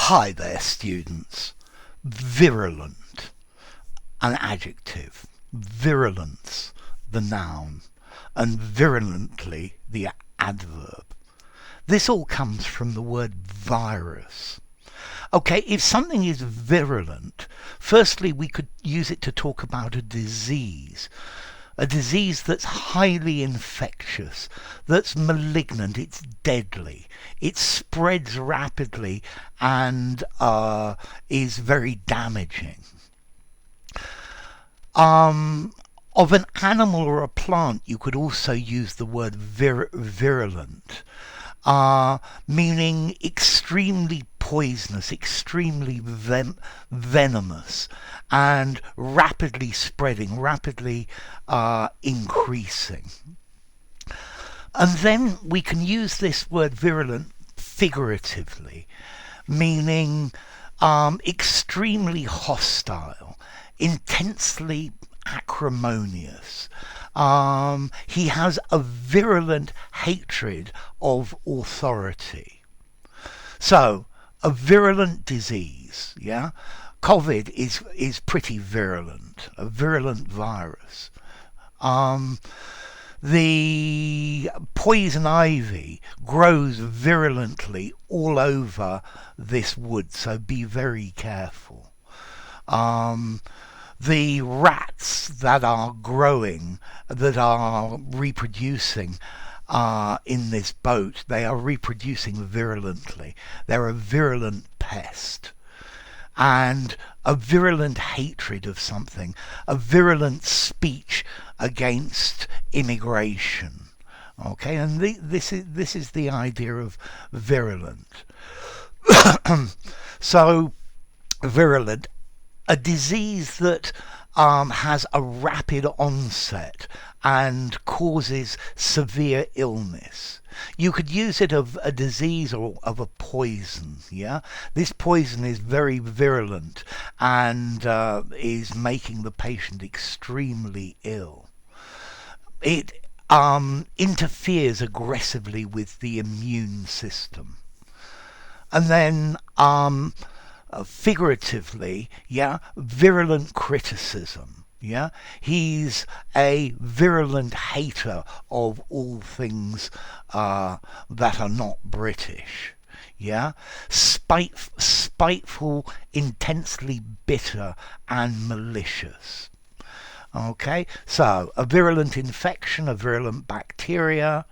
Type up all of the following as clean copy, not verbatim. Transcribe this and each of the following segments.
Hi there, students. Virulent, an adjective. Virulence, the noun. And virulently, the adverb. This all comes from the word virus. Okay, if something is virulent, firstly we could use it to talk about a disease. A disease that's highly infectious, that's malignant, it's deadly, it spreads rapidly and is very damaging. Of an animal or a plant, you could also use the word virulent, meaning extremely poisonous, extremely venomous, and rapidly spreading, rapidly increasing. And then we can use this word virulent figuratively, meaning extremely hostile, intensely acrimonious. He has a virulent hatred of authority. So, a virulent disease, yeah? COVID is pretty virulent, a virulent virus. The poison ivy grows virulently all over this wood, so be very careful. The rats that are growing, that are reproducing in this boat, they are reproducing virulently. They're a virulent pest. And a virulent hatred of something, a virulent speech against immigration. Okay, and this is the idea of virulent. So, virulent, a disease that has a rapid onset and causes severe illness. You could use it of a disease or of a poison, yeah? This poison is very virulent and is making the patient extremely ill. It interferes aggressively with the immune system. And then figuratively, yeah, virulent criticism. Yeah, he's a virulent hater of all things that are not British. Yeah, spiteful, intensely bitter, and malicious. Okay, so a virulent infection, a virulent bacteria.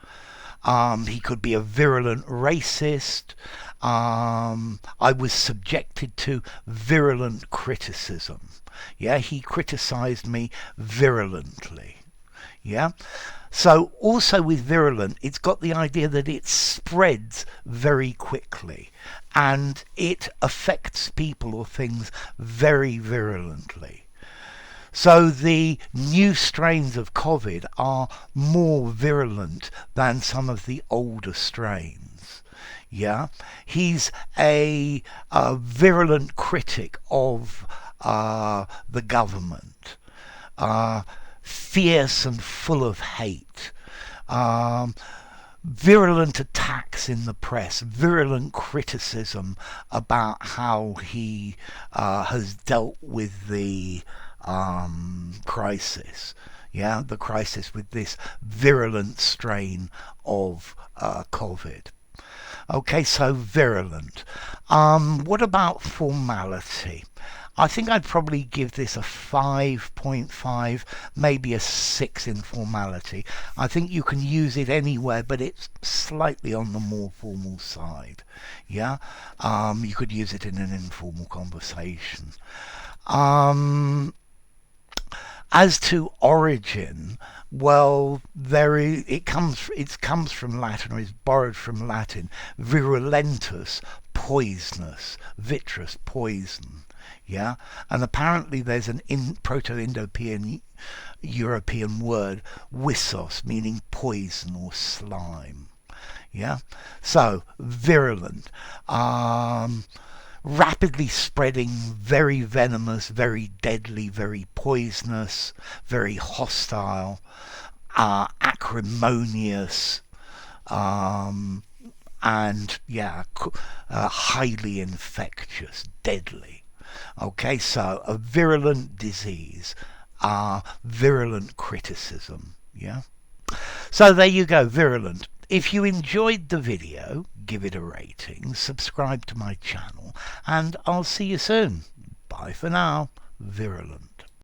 He could be a virulent racist. I was subjected to virulent criticism. Yeah, he criticized me virulently. Yeah. So also with virulent, it's got the idea that it spreads very quickly and it affects people or things very virulently. So the new strains of COVID are more virulent than some of the older strains. Yeah, he's a virulent critic of the government, fierce and full of hate, virulent attacks in the press, virulent criticism about how he has dealt with the crisis. Yeah, the crisis with this virulent strain of COVID. Okay, so virulent. What about formality? I think I'd probably give this a 5.5, maybe a 6 in formality. I think you can use it anywhere, but it's slightly on the more formal side. Yeah, you could use it in an informal conversation. As to origin, well, it comes from Latin, or is borrowed from Latin. Virulentus, poisonous, vitreous, poison. Yeah, and apparently there's an Proto-Indo-European word, wissos, meaning poison or slime. Yeah, so virulent. Rapidly spreading, very venomous, very deadly, very poisonous, very hostile, acrimonious, and yeah, highly infectious, deadly. Okay, so a virulent disease, virulent criticism. Yeah. So there you go, virulent. If you enjoyed the video, give it a rating, subscribe to my channel, and I'll see you soon. Bye for now. Virulent.